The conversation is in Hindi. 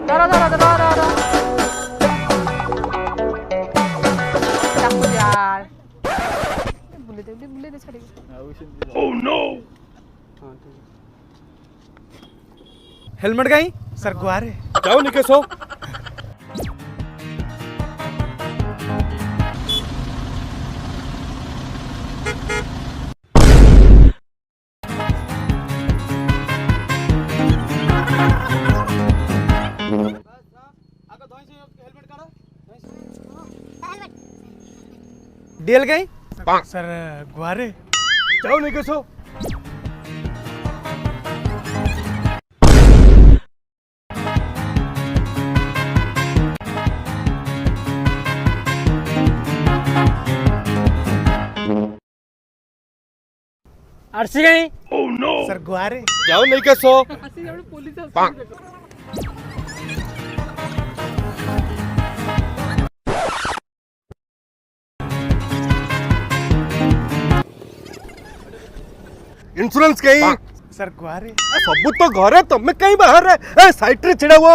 धर धर धर धर चाकू यार बुले दे छड़ी ओह नो हेलमेट कहीं सर गुआरे जाओ निकेशो डीएल कहीं सर गुआरे जाओ निकेशो आरसी कहीं ओह नो सर गुआरे जाओ निकेशो इंश्योरेंस कहीं सर गुआरे सब तो घर है तमें कहीं बाहर है साइट रे छिड़ा वो